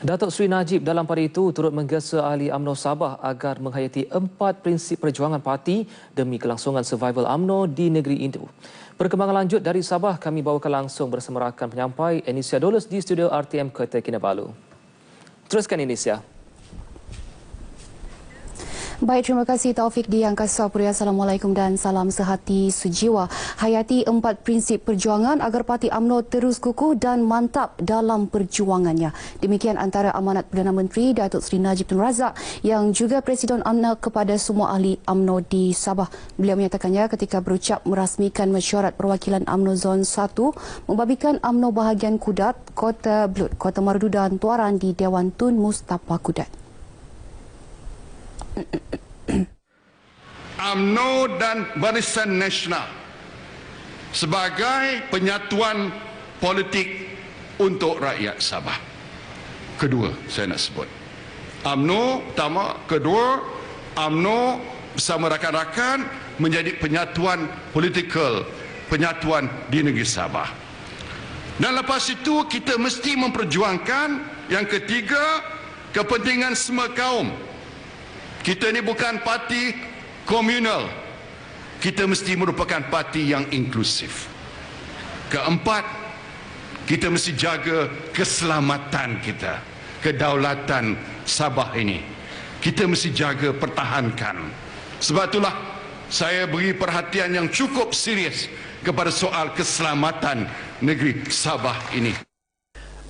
Datuk Seri Najib dalam pada itu turut menggesa ahli UMNO Sabah agar menghayati 4 prinsip perjuangan parti demi kelangsungan survival UMNO di negeri itu. Perkembangan lanjut dari Sabah kami bawakan langsung bersama rakan penyampai Enicia Dolus di studio RTM Kota Kinabalu. Teruskan Enicia. Baik, terima kasih Taufik di Angkasa Puri. Assalamualaikum dan salam sehati sejiwa. Hayati 4 prinsip perjuangan agar parti UMNO terus kukuh dan mantap dalam perjuangannya. Demikian antara amanat Perdana Menteri Datuk Seri Najib Tun Razak yang juga Presiden UMNO kepada semua ahli UMNO di Sabah. Beliau menyatakannya ketika berucap merasmikan mesyuarat perwakilan UMNO Zon 1 membabikan UMNO bahagian Kudat, Kota Belud, Kota Marudu dan Tuaran di Dewan Tun Mustapha Kudat. UMNO dan Barisan Nasional sebagai penyatuan politik untuk rakyat Sabah. Kedua, saya nak sebut. UMNO pertama, kedua, UMNO bersama rakan-rakan menjadi penyatuan politikal, penyatuan di negeri Sabah. Dan lepas itu kita mesti memperjuangkan yang ketiga, kepentingan semua kaum. Kita ni bukan parti komunal. Kita mesti merupakan parti yang inklusif. Keempat, kita mesti jaga keselamatan kita, kedaulatan Sabah ini. Kita mesti jaga, pertahankan. Sebab itulah saya beri perhatian yang cukup serius kepada soal keselamatan negeri Sabah ini.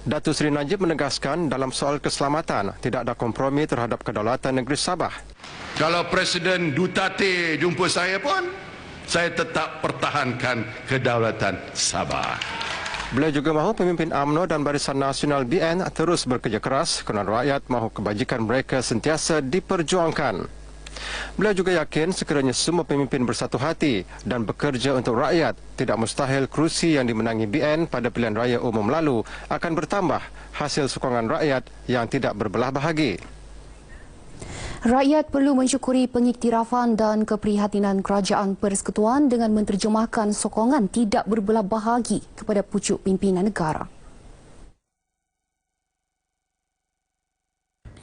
Datuk Seri Najib menegaskan dalam soal keselamatan tidak ada kompromi terhadap kedaulatan negeri Sabah. Kalau Presiden Duterte jumpa saya pun, saya tetap pertahankan kedaulatan Sabah. Beliau juga mahu pemimpin UMNO dan Barisan Nasional BN terus bekerja keras kerana rakyat mahu kebajikan mereka sentiasa diperjuangkan. Beliau juga yakin sekiranya semua pemimpin bersatu hati dan bekerja untuk rakyat, tidak mustahil kerusi yang dimenangi BN pada pilihan raya umum lalu akan bertambah hasil sokongan rakyat yang tidak berbelah bahagi. Rakyat perlu mensyukuri pengiktirafan dan keprihatinan Kerajaan Persekutuan dengan menterjemahkan sokongan tidak berbelah bahagi kepada pucuk pimpinan negara.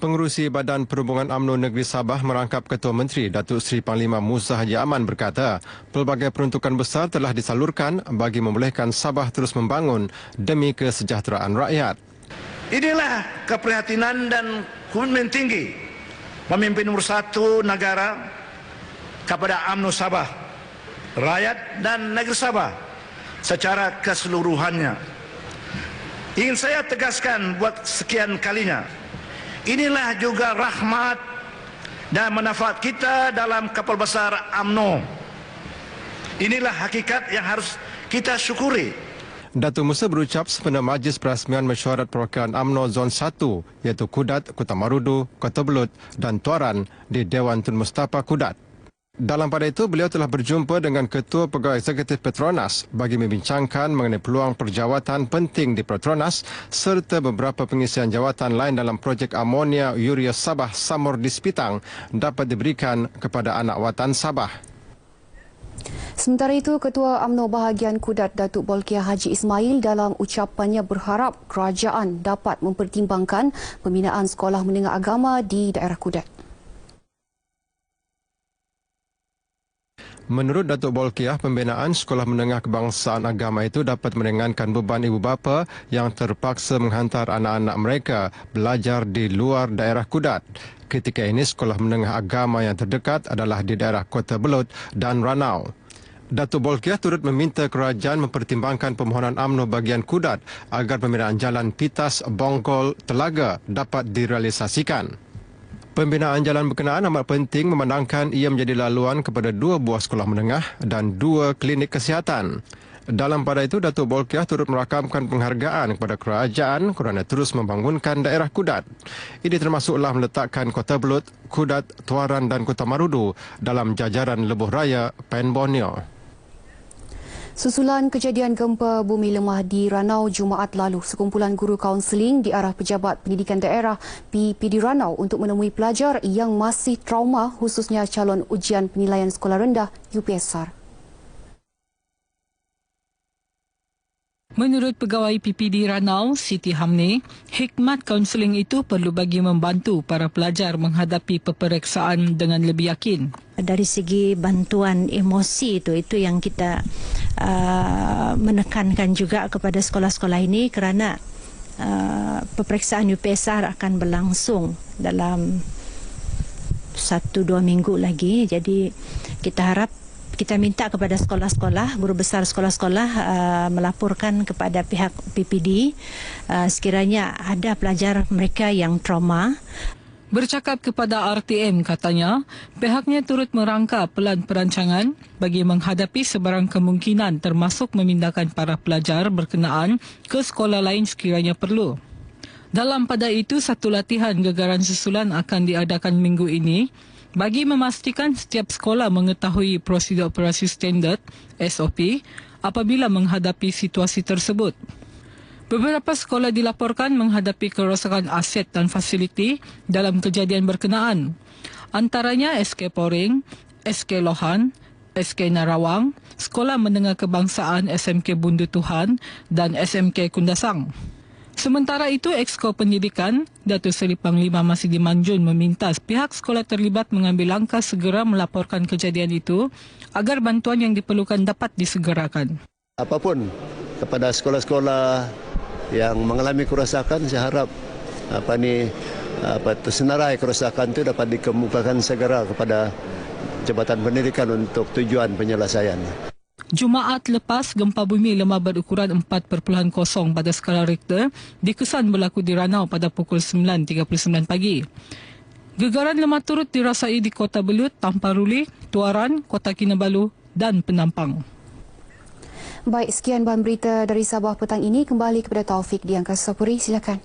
Pengerusi Badan Perhubungan UMNO Negeri Sabah merangkap Ketua Menteri Datuk Seri Panglima Musa Haji Aman berkata, pelbagai peruntukan besar telah disalurkan bagi membolehkan Sabah terus membangun demi kesejahteraan rakyat. Inilah keprihatinan dan komitmen tinggi pemimpin nomor 1 negara kepada UMNO Sabah, rakyat dan negeri Sabah secara keseluruhannya. Ingin saya tegaskan buat sekian kalinya, inilah juga rahmat dan manfaat kita dalam kapal besar UMNO. Inilah hakikat yang harus kita syukuri. Datuk Musa berucap sempena majlis perasmian mesyuarat perwakilan UMNO Zon 1 iaitu Kudat, Kota Marudu, Kota Belud dan Tuaran di Dewan Tun Mustapha Kudat. Dalam pada itu, beliau telah berjumpa dengan Ketua Pegawai Eksekutif Petronas bagi membincangkan mengenai peluang perjawatan penting di Petronas serta beberapa pengisian jawatan lain dalam projek amonia urea Sabah Samur di Sepitang dapat diberikan kepada anak watan Sabah. Sementara itu, Ketua UMNO bahagian Kudat Datuk Bolkiah Haji Ismail dalam ucapannya berharap kerajaan dapat mempertimbangkan pembinaan sekolah menengah agama di daerah Kudat. Menurut Datuk Bolkiah, pembinaan sekolah menengah kebangsaan agama itu dapat meringankan beban ibu bapa yang terpaksa menghantar anak-anak mereka belajar di luar daerah Kudat. Ketika ini, sekolah menengah agama yang terdekat adalah di daerah Kota Belud dan Ranau. Datuk Bolkiah turut meminta kerajaan mempertimbangkan permohonan UMNO bahagian Kudat agar pembinaan jalan Pitas Bonggol Telaga dapat direalisasikan. Pembinaan jalan berkenaan amat penting memandangkan ia menjadi laluan kepada 2 buah sekolah menengah dan 2 klinik kesihatan. Dalam pada itu, Datuk Bolkiah turut merakamkan penghargaan kepada kerajaan kerana terus membangunkan daerah Kudat. Ini termasuklah meletakkan Kota Belud, Kudat, Tuaran dan Kota Marudu dalam jajaran lebuh raya PEN Borneo. Susulan kejadian gempa bumi lemah di Ranau Jumaat lalu, sekumpulan guru kaunseling diarah Pejabat Pendidikan Daerah PPD Ranau untuk menemui pelajar yang masih trauma, khususnya calon ujian penilaian sekolah rendah UPSR. Menurut Pegawai PPD Ranau, Siti Hamni, hikmat kaunseling itu perlu bagi membantu para pelajar menghadapi peperiksaan dengan lebih yakin. Dari segi bantuan emosi itu yang kita menekankan juga kepada sekolah-sekolah ini kerana peperiksaan UPSR akan berlangsung dalam 1-2 minggu lagi. Jadi kita minta kepada sekolah-sekolah, guru besar sekolah-sekolah melaporkan kepada pihak PPD sekiranya ada pelajar mereka yang trauma. Bercakap kepada RTM katanya, pihaknya turut merangka pelan perancangan bagi menghadapi sebarang kemungkinan termasuk memindahkan para pelajar berkenaan ke sekolah lain sekiranya perlu. Dalam pada itu, satu latihan gegaran susulan akan diadakan minggu ini bagi memastikan setiap sekolah mengetahui prosedur operasi standard SOP apabila menghadapi situasi tersebut. Beberapa sekolah dilaporkan menghadapi kerosakan aset dan fasiliti dalam kejadian berkenaan. Antaranya SK Poring, SK Lohan, SK Narawang, Sekolah Menengah Kebangsaan SMK Bundu Tuhan dan SMK Kundasang. Sementara itu, Exco Pendidikan, Datuk Seri Panglima Masidi Manjun meminta pihak sekolah terlibat mengambil langkah segera melaporkan kejadian itu agar bantuan yang diperlukan dapat disegerakan. Apapun kepada sekolah-sekolah yang mengalami kerosakan, saya harap senarai kerosakan itu dapat dikemukakan segera kepada Jabatan Pendidikan untuk tujuan penyelesaian. Jumaat lepas, gempa bumi lemah berukuran 4.0 pada skala Richter dikesan berlaku di Ranau pada pukul 9.39 pagi. Gegaran lemah turut dirasai di Kota Belud, Tamparuli, Tuaran, Kota Kinabalu dan Penampang. Baik, sekian bahan berita dari Sabah petang ini. Kembali kepada Taufik di Angkasa Puri. Silakan.